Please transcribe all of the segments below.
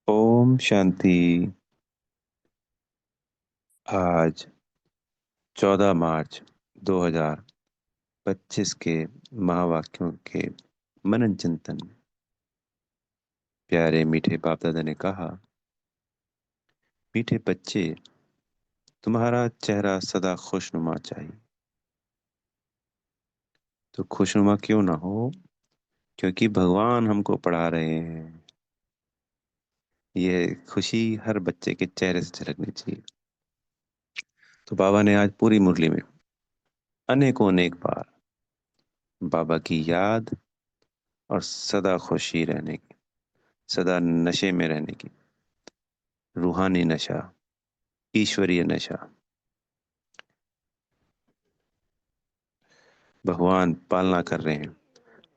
ओम शांति। आज 14 मार्च 2025 के महावाक्यों के मनन चिंतन में प्यारे मीठे बाप दादा ने कहा, मीठे बच्चे, तुम्हारा चेहरा सदा खुशनुमा चाहिए। तो खुशनुमा क्यों ना हो, क्योंकि भगवान हमको पढ़ा रहे हैं। ये खुशी हर बच्चे के चेहरे से झलकनी चाहिए। तो बाबा ने आज पूरी मुरली में अनेकों अनेक बार बाबा की याद और सदा खुशी रहने की, सदा नशे में रहने की, रूहानी नशा, ईश्वरीय नशा, भगवान पालना कर रहे हैं,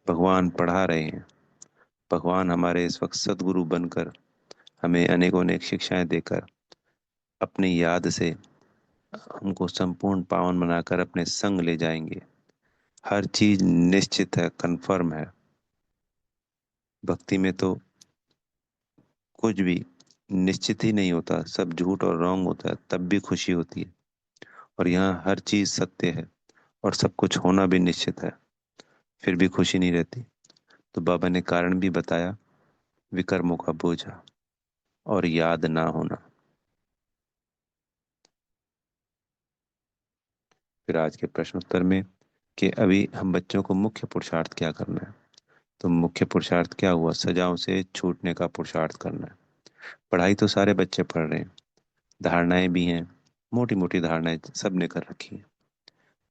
भगवान पढ़ा रहे हैं, भगवान हमारे इस वक्त सदगुरु बनकर हमें अनेकों अनेक शिक्षाएं देकर अपनी याद से हमको संपूर्ण पावन बनाकर अपने संग ले जाएंगे। हर चीज निश्चित है, कंफर्म है। भक्ति में तो कुछ भी निश्चित ही नहीं होता, सब झूठ और रॉन्ग होता है, तब भी खुशी होती है। और यहाँ हर चीज सत्य है और सब कुछ होना भी निश्चित है, फिर भी खुशी नहीं रहती। तो बाबा ने कारण भी बताया, विकर्मों का बोझा और याद ना होना। फिर आज के प्रश्न उत्तर में कि अभी हम बच्चों को मुख्य पुरुषार्थ क्या करना है। तो मुख्य पुरुषार्थ क्या हुआ, सजाओं से छूटने का पुरुषार्थ करना है। पढ़ाई तो सारे बच्चे पढ़ रहे हैं, धारणाएं भी हैं, मोटी मोटी धारणाएं सब ने कर रखी है।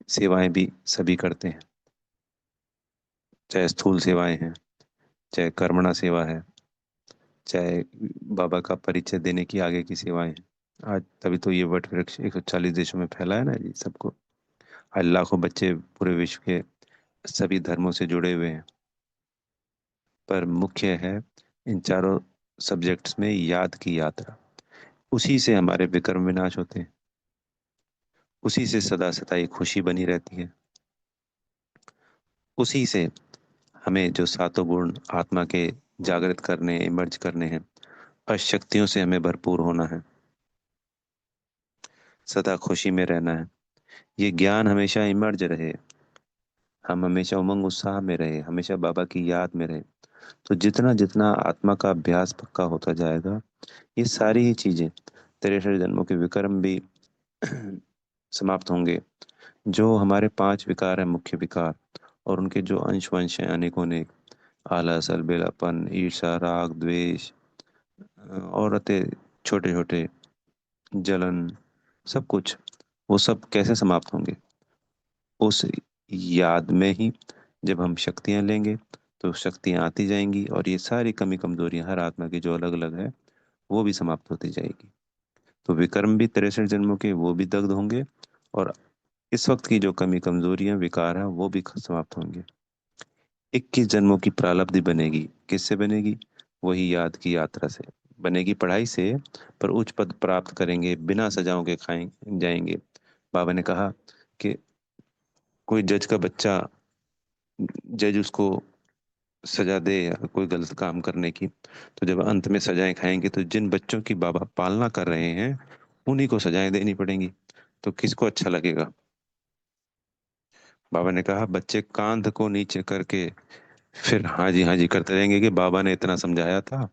सेवाएं भी सभी करते हैं, चाहे स्थूल सेवाएं हैं, चाहे कर्मणा सेवा है, चाहे बाबा का परिचय देने की आगे की सेवाएं हैं। आज तभी तो ये वट वृक्ष 140 देशों में फैला है ना जी सबको। आज लाखों बच्चे पूरे विश्व के सभी धर्मों से जुड़े हुए हैं। पर मुख्य है इन चारों सब्जेक्ट्स में याद की यात्रा। उसी से हमारे विक्रम विनाश होते हैं, उसी से सदा सदा ये खुशी बनी रहती है, उसी से हमें जो सातों गुण आत्मा के जागृत करने, इमर्ज करने हैं, अशक्तियों से हमें भरपूर होना है, सदा खुशी में रहना है। ये ज्ञान हमेशा इमर्ज रहे, हम हमेशा उमंग उत्साह में रहे, हमेशा बाबा की याद में रहे। तो जितना जितना आत्मा का अभ्यास पक्का होता जाएगा, ये सारी ही चीजें, 63 जन्मों के विक्रम भी समाप्त होंगे। जो हमारे 5 विकार हैं, मुख्य विकार, और उनके जो अंश वंश हैं अनेकों अनेक, आलस, अलबेलापन, ईर्षा, राग, द्वेष, औरतें, छोटे छोटे, जलन, सब कुछ, वो सब कैसे समाप्त होंगे? उस याद में ही जब हम शक्तियां लेंगे, तो शक्तियां आती जाएंगी और ये सारी कमी कमजोरियां हर आत्मा की जो अलग अलग है वो भी समाप्त होती जाएगी। तो विकर्म भी 63 जन्मों के वो भी दग्ध होंगे, और इस वक्त की जो कमी कमजोरियां विकार है वो भी समाप्त होंगे। 21 जन्मों की प्रालब्धि बनेगी, किससे बनेगी? वही याद की यात्रा से बनेगी, पढ़ाई से। पर उच्च पद प्राप्त करेंगे, बिना सजाओं के खाएं जाएंगे। बाबा ने कहा कि कोई जज का बच्चा, जज उसको सजा दे या कोई गलत काम करने की, तो जब अंत में सजाएं खाएंगे, तो जिन बच्चों की बाबा पालना कर रहे हैं उन्हीं को सजाएं देनी पड़ेंगी। तो किसको अच्छा लगेगा? बाबा ने कहा, बच्चे कांध को नीचे करके फिर हाँ जी करते रहेंगे कि बाबा ने इतना समझाया था,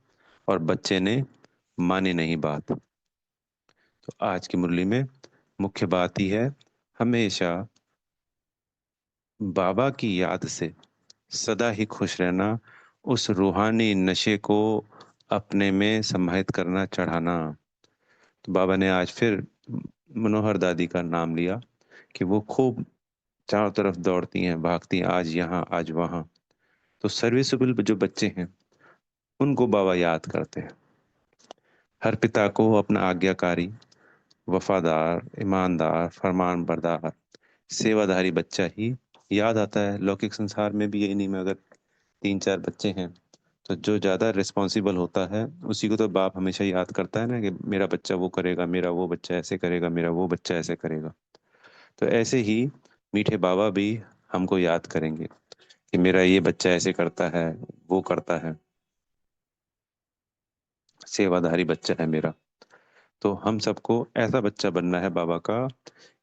और बच्चे ने मानी नहीं बात। तो आज की मुरली में मुख्य बात ही है, हमेशा बाबा की याद से सदा ही खुश रहना, उस रूहानी नशे को अपने में समाहित करना, चढ़ाना। तो बाबा ने आज फिर मनोहर दादी का नाम लिया कि वो खूब चारों तरफ दौड़ती हैं, भागती हैं, आज यहाँ आज वहाँ। तो सर्विसेबल जो बच्चे हैं उनको बाबा याद करते हैं। हर पिता को अपना आज्ञाकारी, वफादार, ईमानदार, फरमान बरदार, सेवाधारी बच्चा ही याद आता है। लौकिक संसार में भी यही नहीं में अगर 3 4 बच्चे हैं, तो जो ज्यादा रिस्पॉन्सिबल होता है उसी को तो बाप हमेशा याद करता है ना, कि मेरा बच्चा वो करेगा, मेरा वो बच्चा ऐसे करेगा, मेरा वो बच्चा ऐसे करेगा। तो ऐसे ही मीठे बाबा भी हमको याद करेंगे कि मेरा ये बच्चा ऐसे करता है, वो करता है। सेवाधारी बच्चा है मेरा। तो हम सबको ऐसा बच्चा बनना है बाबा का,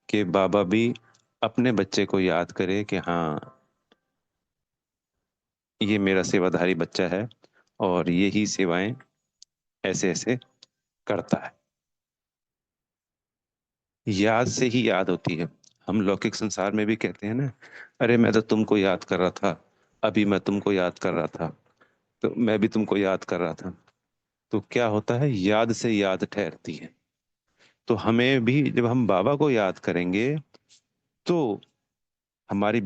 कि बाबा भी अपने बच्चे को याद करे कि हाँ, ये मेरा सेवाधारी बच्चा है और ये ही सेवाएं ऐसे ऐसे करता है। याद से ही याद होती है। हम लौकिक संसार में भी कहते हैं ना, अरे मैं तो तुमको याद कर रहा था, अभी मैं तुमको याद कर रहा था, तो मैं भी तुमको याद कर रहा था। तो क्या होता है, याद से याद ठहरती है। तो हमें भी जब हम बाबा को याद करेंगे, तो हमारी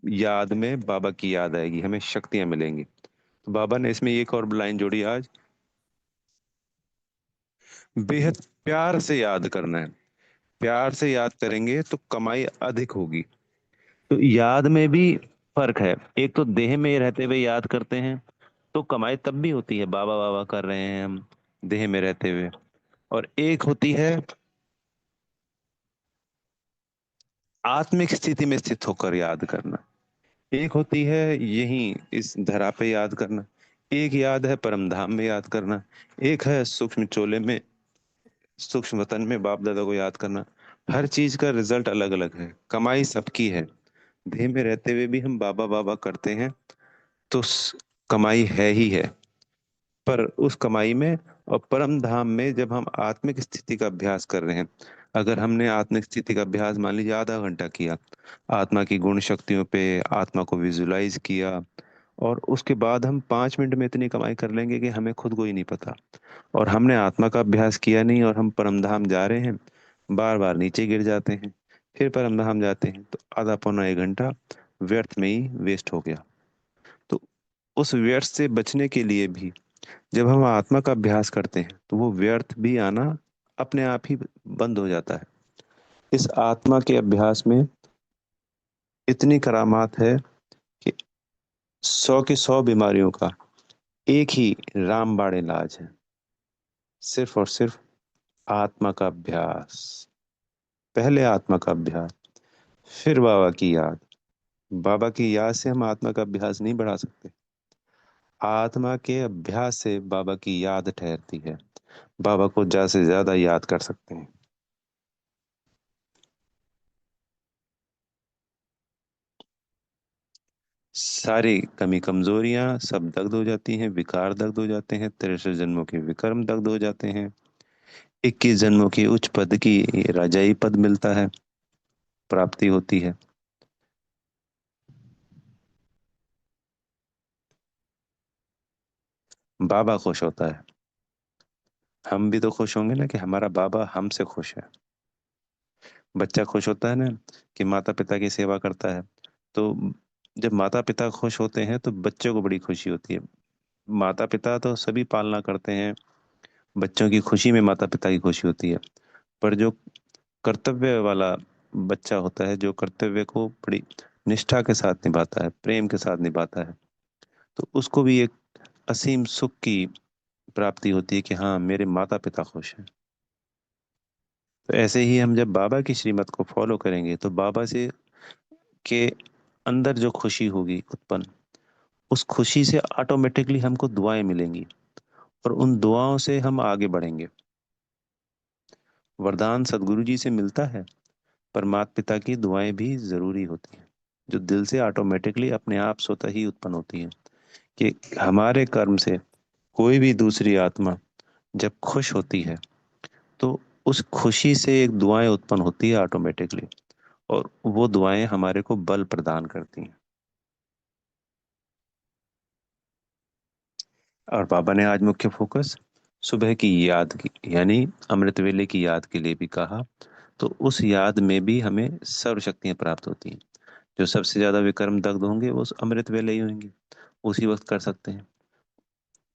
याद में बाबा की याद आएगी, हमें शक्तियां मिलेंगी। तो बाबा ने इसमें एक और लाइन जोड़ी आज, बेहद प्यार से याद करना है। प्यार से याद करेंगे तो कमाई अधिक होगी। तो याद में भी फर्क है। एक तो देह में रहते हुए याद करते हैं तो कमाई तब भी होती है, बाबा बाबा कर रहे हैं हम देह में रहते हुए। और एक होती है आत्मिक स्थिति में स्थित होकर याद करना। एक होती है यही इस धरा पे याद करना। एक याद है परम धाम में याद करना। एक है सूक्ष्म चोले में, सूक्ष्म वतन में बाप दादा को याद करना। हर चीज का रिजल्ट अलग अलग है, कमाई सबकी है। देह में रहते हुए भी हम बाबा बाबा करते हैं तो कमाई है ही है। पर उस कमाई में और परम धाम में जब हम आत्मिक स्थिति का अभ्यास कर रहे हैं, अगर हमने आत्मिक स्थिति का अभ्यास मान लीजिए आधा घंटा किया, आत्मा की गुण शक्तियों पे आत्मा को विजुलाइज किया, और उसके बाद हम 5 मिनट में इतनी कमाई कर लेंगे कि हमें खुद को ही नहीं पता। और हमने आत्मा का अभ्यास किया नहीं और हम परम धाम जा रहे हैं, बार बार नीचे गिर जाते हैं, फिर परम धाम जाते हैं, तो आधा पौना 1 घंटा व्यर्थ में ही वेस्ट हो गया। तो उस व्यर्थ से बचने के लिए भी जब हम आत्मा का अभ्यास करते हैं तो वो व्यर्थ भी आना अपने आप ही बंद हो जाता है। इस आत्मा के अभ्यास में इतनी करामात है कि 100 की 100 बीमारियों का एक ही रामबाण इलाज है, सिर्फ और सिर्फ आत्मा का अभ्यास। पहले आत्मा का अभ्यास, फिर बाबा की याद। बाबा की याद से हम आत्मा का अभ्यास नहीं बढ़ा सकते, आत्मा के अभ्यास से बाबा की याद ठहरती है, बाबा को ज्यादा से ज्यादा याद कर सकते हैं। सारी कमी कमजोरियां सब दग्ध हो जाती हैं, विकार दग्ध हो जाते हैं, 63 जन्मों के विकर्म दग्ध हो जाते हैं, 21 जन्मों की उच्च पद की राजाई पद मिलता है, प्राप्ति होती है। बाबा खुश होता है, हम भी तो खुश होंगे ना कि हमारा बाबा हमसे खुश है। बच्चा खुश होता है ना कि माता पिता की सेवा करता है। तो जब माता पिता खुश होते हैं तो बच्चों को बड़ी खुशी होती है। माता पिता तो सभी पालना करते हैं, बच्चों की खुशी में माता पिता की खुशी होती है। पर जो कर्तव्य वाला बच्चा होता है, जो कर्तव्य को बड़ी निष्ठा के साथ निभाता है, प्रेम के साथ निभाता है, तो उसको भी एक असीम सुख की प्राप्ति होती है कि हाँ, मेरे माता पिता खुश हैं। तो ऐसे ही हम जब बाबा की श्रीमत को फॉलो करेंगे तो बाबा से के अंदर जो खुशी होगी उत्पन्न, उस खुशी से ऑटोमेटिकली हमको दुआएं मिलेंगी और उन दुआओं से हम आगे बढ़ेंगे। वरदान सदगुरु जी से मिलता है, पर माता पिता की दुआएं भी जरूरी होती हैं, जो दिल से ऑटोमेटिकली अपने आप स्वतः ही उत्पन्न होती हैं। कि हमारे कर्म से कोई भी दूसरी आत्मा जब खुश होती है तो उस खुशी से एक दुआएं उत्पन्न होती है ऑटोमेटिकली, और वो दुआएं हमारे को बल प्रदान करती हैं। और बाबा ने आज मुख्य फोकस सुबह की याद की, यानी अमृत वेले की याद के लिए भी कहा। तो उस याद में भी हमें सर्व शक्तियां प्राप्त होती हैं। जो सबसे ज्यादा विकर्म दग्ध होंगे वो उस अमृत वेले ही होंगे, उसी वक्त कर सकते हैं।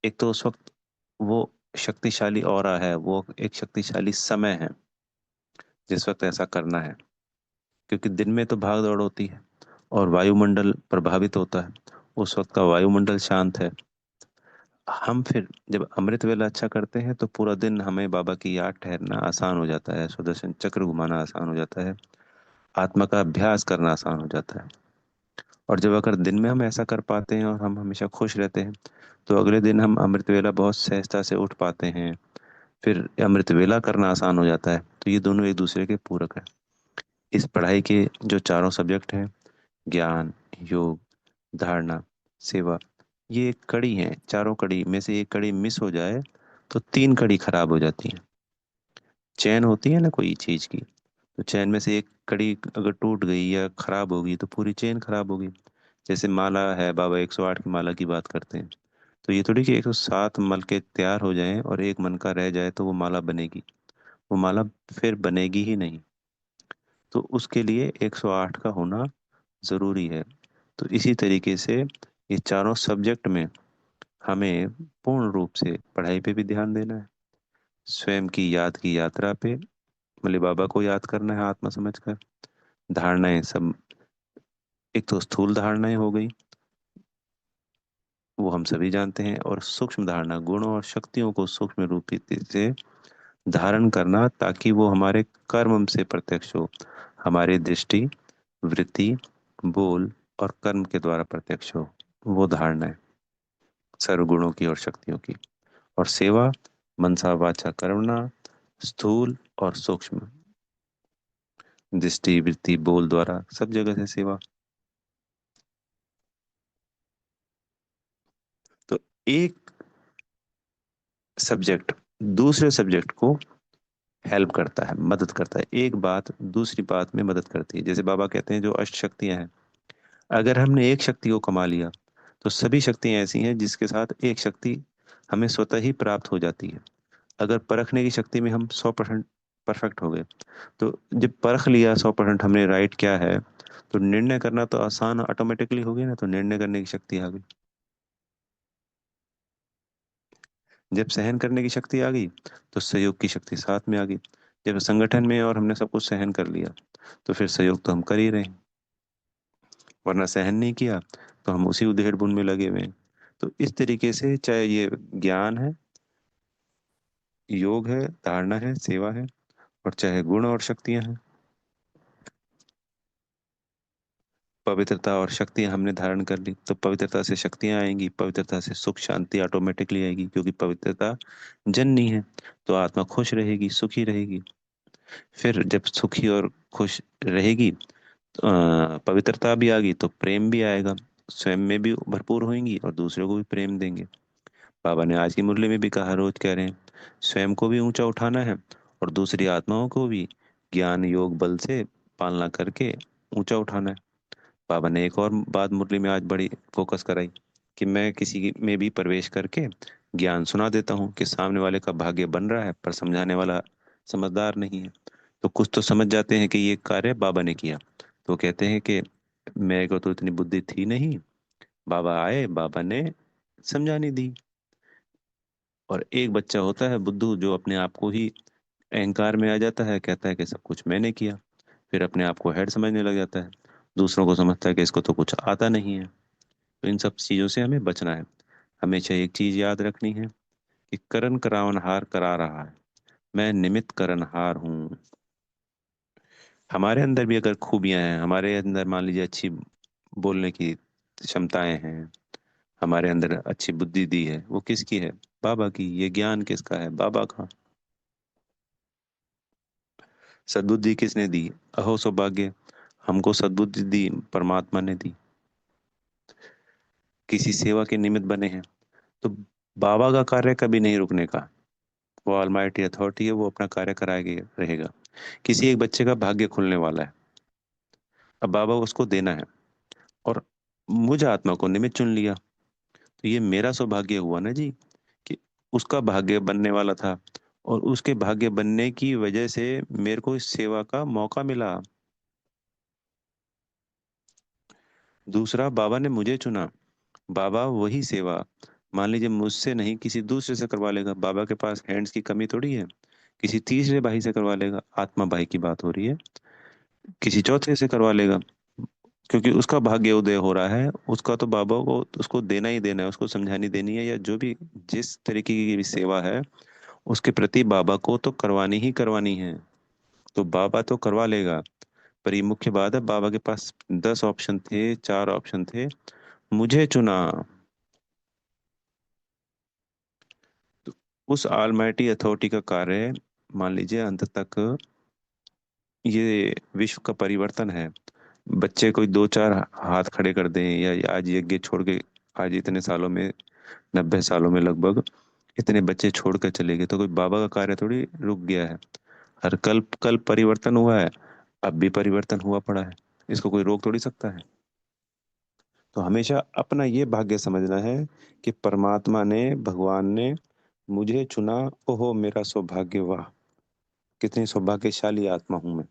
एक तो उस वक्त वो शक्तिशाली ऑरा है, वो एक शक्तिशाली समय है जिस वक्त ऐसा करना है। क्योंकि दिन में तो भाग दौड़ होती है और वायुमंडल प्रभावित होता है, उस वक्त का वायुमंडल शांत है। हम फिर जब अमृत वेला अच्छा करते हैं तो पूरा दिन हमें बाबा की याद ठहरना आसान हो जाता है, सुदर्शन चक्र घुमाना आसान हो जाता है, आत्मा का अभ्यास करना आसान हो जाता है। और जब अगर दिन में हम ऐसा कर पाते हैं और हम हमेशा खुश रहते हैं, तो अगले दिन हम अमृत वेला बहुत सहजता से उठ पाते हैं। फिर अमृत वेला करना आसान हो जाता है। तो ये दोनों एक दूसरे के पूरक है। इस पढ़ाई के जो चारों सब्जेक्ट हैं, ज्ञान, योग, धारणा, सेवा, ये एक कड़ी है। चारों कड़ी में से एक कड़ी मिस हो जाए तो तीन कड़ी खराब हो जाती है। चैन होती है ना कोई चीज की, तो चैन में से एक कड़ी अगर टूट गई या खराब होगी तो पूरी चेन खराब होगी। जैसे माला है, बाबा 108 की माला की बात करते हैं। तो ये थोड़ी कि 107 मल के तैयार हो जाएं और एक मन का रह जाए तो वो माला बनेगी। वो माला फिर बनेगी ही नहीं। तो उसके लिए 108 का होना जरूरी है। तो इसी तरीके से ये चारों सब्जेक्ट में हमें पूर्ण रूप से पढ़ाई पे भी ध्यान देना है, स्वयं की याद की यात्रा पे, भोले बाबा को याद करना है आत्मा समझकर। धारणाएं सब, एक तो स्थूल धारणाएं हो गई, वो हम सभी जानते हैं, और सूक्ष्म धारणा, गुणों और शक्तियों को सूक्ष्म रूप से धारण करना, ताकि वो हमारे कर्म से प्रत्यक्ष हो, हमारी दृष्टि, वृत्ति, बोल और कर्म के द्वारा प्रत्यक्ष हो। वो धारणा है सर्वगुणों की और शक्तियों की। और सेवा, मनसा वाचा कर्मणा, स्थूल और सूक्ष्म, दृष्टि, वृत्ति, बोल द्वारा सब जगह से सेवा। तो एक सब्जेक्ट दूसरे सब्जेक्ट को हेल्प करता है, मदद करता है। एक बात दूसरी बात में मदद करती है। जैसे बाबा कहते हैं जो अष्ट शक्तियां हैं, अगर हमने एक शक्ति को कमा लिया तो सभी शक्तियां ऐसी हैं जिसके साथ एक शक्ति हमें स्वतः ही प्राप्त हो जाती है। अगर परखने की शक्ति में हम 100% परफेक्ट हो गए, तो जब परख लिया 100% हमने राइट क्या है, तो निर्णय करना तो आसान ऑटोमेटिकली हो गया ना। तो निर्णय करने की शक्ति आ गई। जब सहन करने की शक्ति आ गई तो सहयोग की शक्ति साथ में आ गई। जब संगठन में और हमने सब कुछ सहन कर लिया तो फिर सहयोग तो हम कर ही रहे हैं, वरना सहन नहीं किया तो हम उसी उधेड़ बुन में लगे हुए हैं। तो इस तरीके से चाहे ये ज्ञान है, योग है, धारणा है, सेवा है, और चाहे गुण और शक्तियां हैं, पवित्रता और शक्तियां हमने धारण कर ली तो पवित्रता से शक्तियां आएंगी, पवित्रता से सुख शांति ऑटोमेटिकली आएगी, क्योंकि पवित्रता जननी है। तो आत्मा खुश रहेगी, सुखी रहेगी। फिर जब सुखी और खुश रहेगी, पवित्रता भी आ गई तो प्रेम भी आएगा। स्वयं में भी भरपूर होंगी और दूसरों को भी प्रेम देंगे। बाबा ने आज की मुरली में भी कहा, रोज कह रहे हैं, स्वयं को भी ऊंचा उठाना है और दूसरी आत्माओं को भी ज्ञान योग बल से पालना करके ऊंचा उठाना है। बाबा ने एक और बात मुरली में आज बड़ी फोकस कराई कि मैं किसी में भी प्रवेश करके ज्ञान सुना देता हूँ कि सामने वाले का भाग्य बन रहा है, पर समझाने वाला समझदार नहीं है। तो कुछ तो समझ जाते हैं कि ये कार्य बाबा ने किया, तो कहते हैं कि मेरे को तो इतनी बुद्धि थी नहीं, बाबा आए, बाबा ने समझानी दी। और एक बच्चा होता है बुद्धू जो अपने आप को ही अहंकार में आ जाता है, कहता है कि सब कुछ मैंने किया, फिर अपने आप को हेड समझने लग जाता है, दूसरों को समझता है कि इसको तो कुछ आता नहीं है। तो इन सब चीजों से हमें बचना है। हमेशा एक चीज याद रखनी है कि करन करावनहार करा रहा है, मैं निमित्त करनहार हूँ। हमारे अंदर भी अगर खूबियां हैं, हमारे अंदर मान लीजिए अच्छी बोलने की क्षमताएं हैं, हमारे अंदर अच्छी बुद्धि दी है, वो किसकी है? बाबा की। ये ज्ञान किसका है? बाबा का। सद्बुद्धि किसने दी? अहो सौभाग्य, हमको सद्बुद्धि दी परमात्मा ने दी, किसी सेवा के निमित्त बने हैं। तो बाबा का कार्य कभी नहीं रुकने का। वो ऑलमाइटी अथॉरिटी है, वो अपना कार्य कराएगा रहेगा। किसी एक बच्चे का भाग्य खुलने वाला है, अब बाबा को उसको देना है, और मुझ आत्मा को निमित्त चुन लिया, तो ये मेरा सौभाग्य हुआ ना जी, कि उसका भाग्य बनने वाला था, और उसके भाग्य बनने की वजह से मेरे को इस सेवा का मौका मिला। दूसरा, बाबा ने मुझे चुना। बाबा वही सेवा मान लीजिए मुझसे नहीं किसी दूसरे से करवा लेगा। बाबा के पास हैंड्स की कमी थोड़ी है, किसी तीसरे भाई से करवा लेगा। आत्मा भाई की बात हो रही है, किसी चौथे से करवा लेगा, क्योंकि उसका भाग्य उदय हो रहा है। उसका तो बाबा को उसको देना ही देना है, उसको समझानी देनी है, या जो भी जिस तरीके की भी सेवा है उसके प्रति बाबा को तो करवानी ही करवानी है। तो बाबा तो करवा लेगा। पर ये मुख्य बात है, बाबा के पास 10 ऑप्शन थे, 4 ऑप्शन थे, मुझे चुना। तो उस ऑलमाइटी अथॉरिटी का कार्य है, मान लीजिए अंत तक ये विश्व का परिवर्तन है। बच्चे कोई दो चार हाथ खड़े कर दें, या आज यज्ञ छोड़ के, आज इतने सालों में, 90 सालों में लगभग इतने बच्चे छोड़ कर चले गए, तो कोई बाबा का कार्य थोड़ी रुक गया है। हर कल कल परिवर्तन हुआ है, अब भी परिवर्तन हुआ पड़ा है, इसको कोई रोक थोड़ी सकता है। तो हमेशा अपना ये भाग्य समझना है कि परमात्मा ने, भगवान ने मुझे चुना। ओहो मेरा सौभाग्य, वाह कितनी सौभाग्यशाली आत्मा हूं मैं।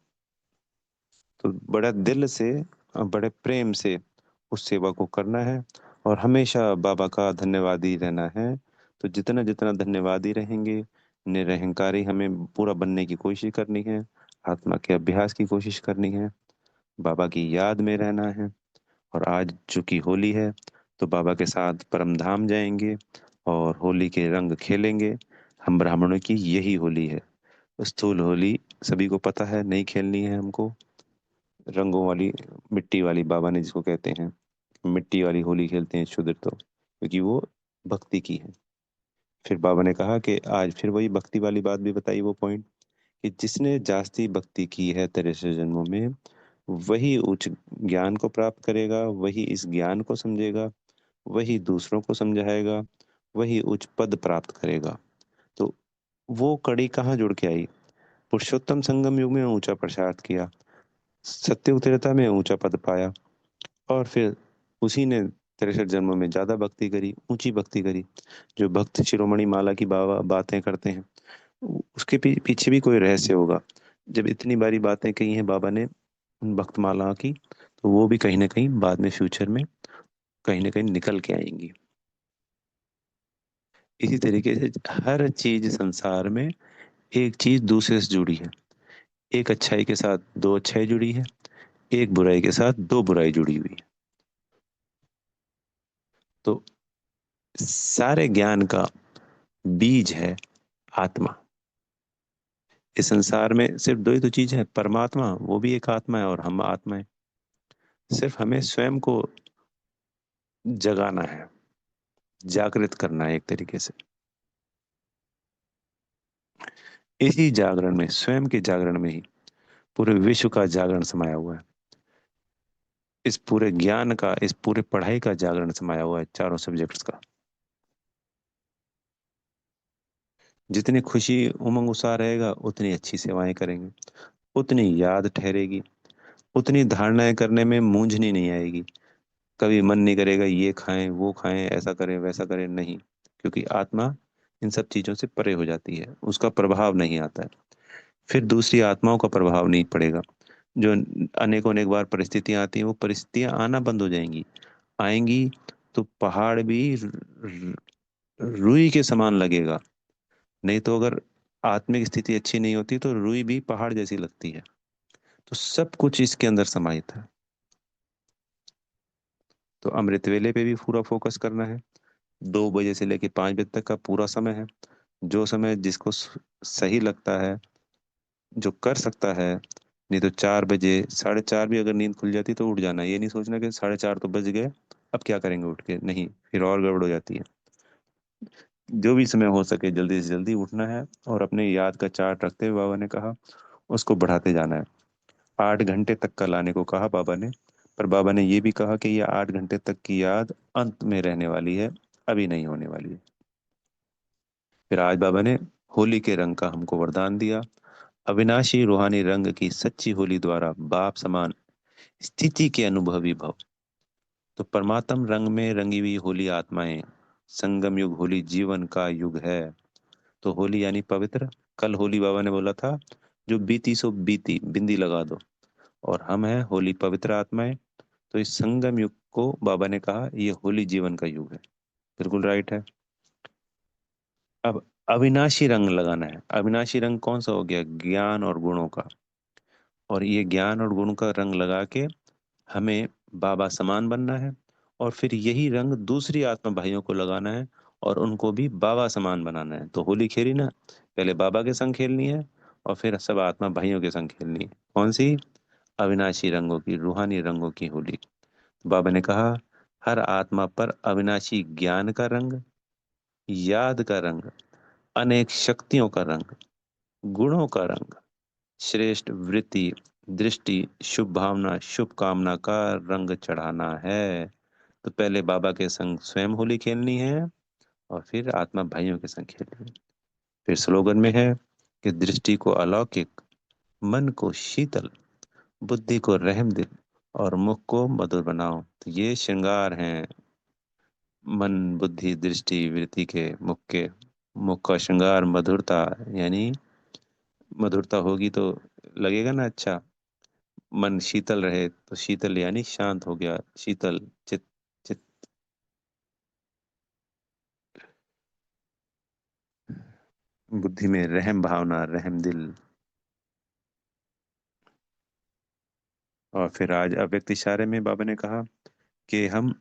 तो बड़ा दिल से और बड़े प्रेम से उस सेवा को करना है, और हमेशा बाबा का धन्यवादी रहना है। तो जितना जितना धन्यवादी रहेंगे, निरहंकारी हमें पूरा बनने की कोशिश करनी है, आत्मा के अभ्यास की कोशिश करनी है, बाबा की याद में रहना है। और आज चूंकि होली है, तो बाबा के साथ परम धाम जाएंगे और होली के रंग खेलेंगे। हम ब्राह्मणों की यही होली है। स्थूल होली सभी को पता है, नहीं खेलनी है हमको। रंगों वाली, मिट्टी वाली, बाबा ने जिसको कहते हैं मिट्टी वाली होली खेलते हैं शुद्ध, तो क्योंकि वो भक्ति की है। फिर बाबा ने कहा कि आज फिर वही भक्ति वाली बात भी बताई, वो पॉइंट कि जिसने जास्ती भक्ति की है तेरे से जन्मों में, वही उच्च ज्ञान को प्राप्त करेगा, वही इस ज्ञान को समझेगा, वही दूसरों को समझाएगा, वही उच्च पद प्राप्त करेगा। तो वो कड़ी कहाँ जुड़ के आई? पुरुषोत्तम संगम युग में ऊंचा प्रसाद किया, सत्य उत्तरता में ऊंचा पद पाया, और फिर उसी ने 63 जन्मों में ज्यादा भक्ति करी, ऊंची भक्ति करी। जो भक्त शिरोमणि माला की बाबा बातें करते हैं, उसके पीछे भी कोई रहस्य होगा। जब इतनी बारी बातें कही हैं बाबा ने उन भक्त माला की, तो वो भी कहीं ना कहीं बाद में फ्यूचर में कहीं ना कहीं निकल के आएंगी। इसी तरीके से हर चीज संसार में एक चीज दूसरे से जुड़ी है। एक अच्छाई के साथ दो अच्छाई जुड़ी है, एक बुराई के साथ दो बुराई जुड़ी हुई है। तो सारे ज्ञान का बीज है आत्मा। इस संसार में सिर्फ दो ही तो चीज है, परमात्मा वो भी एक आत्मा है, और हम आत्मा है। सिर्फ हमें स्वयं को जगाना है, जागृत करना है एक तरीके से। इसी जागरण में, स्वयं के जागरण में ही पूरे विश्व का जागरण समाया हुआ है। इस पूरे ज्ञान का, इस पूरे पढ़ाई का जागरण समाया हुआ है, चारों सब्जेक्ट्स का। जितनी खुशी उमंग उत्साह रहेगा, उतनी अच्छी सेवाएं करेंगे, उतनी याद ठहरेगी, उतनी धारणाएं करने में मूंझनी नहीं आएगी। कभी मन नहीं करेगा ये खाएं वो खाएं, ऐसा करें वैसा करें, नहीं। क्योंकि आत्मा इन सब चीजों से परे हो जाती है, उसका प्रभाव नहीं आता है। फिर दूसरी आत्माओं का प्रभाव नहीं पड़ेगा। जो अनेकों अनेक बार परिस्थितियां आती हैं, वो परिस्थितियां आना बंद हो जाएंगी। आएंगी तो पहाड़ भी रुई के समान लगेगा। नहीं तो अगर आत्मिक स्थिति अच्छी नहीं होती, तो रुई भी पहाड़ जैसी लगती है। तो सब कुछ इसके अंदर समाहित है। तो अमृत वेले पे भी पूरा फोकस करना है। 2 बजे से लेके 5 बजे तक का पूरा समय है। जो समय जिसको सही लगता है, जो कर सकता है। नहीं तो 4 बजे, 4:30 भी अगर नींद खुल जाती तो उठ जाना, ये नहीं सोचना कि 4:30 तो बज गए, अब क्या करेंगे उठ के, नहीं, फिर और गड़बड़ हो जाती है। जो भी समय हो सके जल्दी से जल्दी उठना है, और अपने याद का चार्ट रखते हुए बाबा ने कहा उसको बढ़ाते जाना है। 8 घंटे तक का लाने को कहा बाबा ने। पर बाबा ने ये भी कहा कि ये 8 घंटे तक की याद अंत में रहने वाली है, अभी नहीं होने वाली है। फिर आज बाबा ने होली के रंग का हमको वरदान दिया। अविनाशी रूहानी रंग की सच्ची होली द्वारा बाप समान स्थिति के अनुभवी भव। तो परमात्म रंग में रंगी हुई होली आत्माएं, संगम युग होली जीवन का युग है। तो होली यानी पवित्र। कल होली बाबा ने बोला था, जो बीती सो बीती, बिंदी लगा दो। और हम हैं होली पवित्र आत्माएं। तो इस संगम युग को बाबा ने कहा ये होली जीवन का युग है। बिल्कुल राइट है। अब अविनाशी रंग लगाना है। अविनाशी रंग कौन सा हो गया? ज्ञान और गुणों का। और ये ज्ञान और गुण का रंग लगा के हमें बाबा समान बनना है। और फिर यही रंग दूसरी आत्मा भाइयों को लगाना है, और उनको भी बाबा समान बनाना है। तो होली खेली ना, पहले बाबा के संग खेलनी है, और फिर सब आत्मा भाइयों के संग खेलनी है। कौन सी? अविनाशी रंगों की, रूहानी रंगों की होली। बाबा ने कहा, हर आत्मा पर अविनाशी ज्ञान का रंग, याद का रंग, अनेक शक्तियों का रंग, गुणों का रंग, श्रेष्ठ वृत्ति, दृष्टि, शुभ भावना, शुभ कामना का रंग चढ़ाना है। तो पहले बाबा के संग स्वयं होली खेलनी है, और फिर आत्मा भाइयों के संग खेलनी है। फिर स्लोगन में है कि दृष्टि को अलौकिक, मन को शीतल, बुद्धि को रहम दिल, और मुख को मधुर बनाओ। तो ये श्रृंगार हैं मन, बुद्धि, दृष्टि, वृत्ति के, मुख के। मुख का श्रृंगार मधुरता, यानी मधुरता होगी तो लगेगा ना अच्छा। मन शीतल रहे तो शीतल यानी शांत हो गया, शीतल चित। चित। बुद्धि में रहम भावना, रहम दिल। और फिर आज अव्यक्त इशारे में बाबा ने कहा कि हम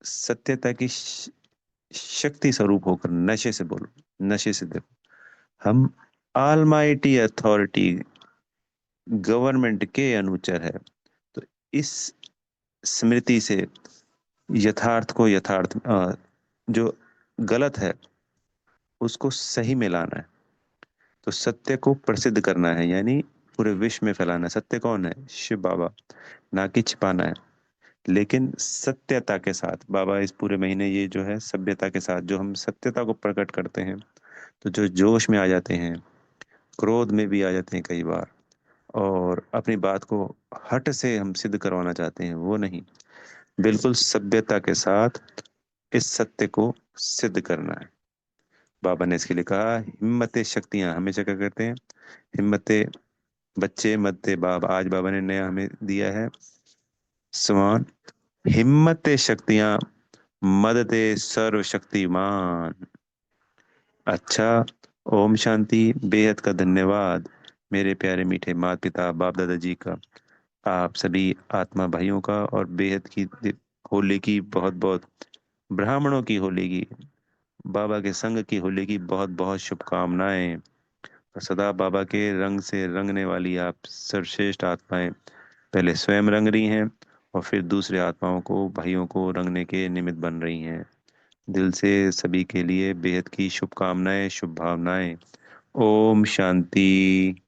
सत्यता की शक्ति स्वरूप होकर नशे से बोलो, नशे से देखो। हम ऑलमाइटी अथॉरिटी, गवर्नमेंट के अनुचर है। तो इस स्मृति से यथार्थ को यथार्थ, जो गलत है उसको सही में लाना है। तो सत्य को प्रसिद्ध करना है, यानी पूरे विश्व में फैलाना है। सत्य कौन है? शिव बाबा। ना कि छिपाना है, लेकिन सत्यता के साथ। बाबा इस पूरे महीने ये जो है सभ्यता के साथ, जो हम सत्यता को प्रकट करते हैं, तो जो जोश में आ जाते हैं, क्रोध में भी आ जाते हैं कई बार, और अपनी बात को हट से हम सिद्ध करवाना चाहते हैं, वो नहीं। बिल्कुल सभ्यता के साथ इस सत्य को सिद्ध करना है। बाबा ने इसके लिए कहा, हिम्मतें शक्तियां हमेशा क्या करते हैं? हिम्मतें बच्चे मत्ते बाप। आज बाबा ने नया हमें दिया है समान, हिम्मतें शक्तियां मदते सर्वशक्तिमान। अच्छा, ओम शांति। बेहद का धन्यवाद मेरे प्यारे मीठे माता पिता बाप दादाजी का, आप सभी आत्मा भाइयों का, और बेहद की होली की बहुत बहुत, ब्राह्मणों की होली की, बाबा के संग की होली की बहुत बहुत शुभकामनाएं। और सदा बाबा के रंग से रंगने वाली आप सर्वश्रेष्ठ आत्माएं पहले स्वयं रंग रही हैं, और फिर दूसरे आत्माओं को, भाइयों को रंगने के निमित्त बन रही हैं। दिल से सभी के लिए बेहद की शुभकामनाएं, शुभ भावनाएं। ओम शांति।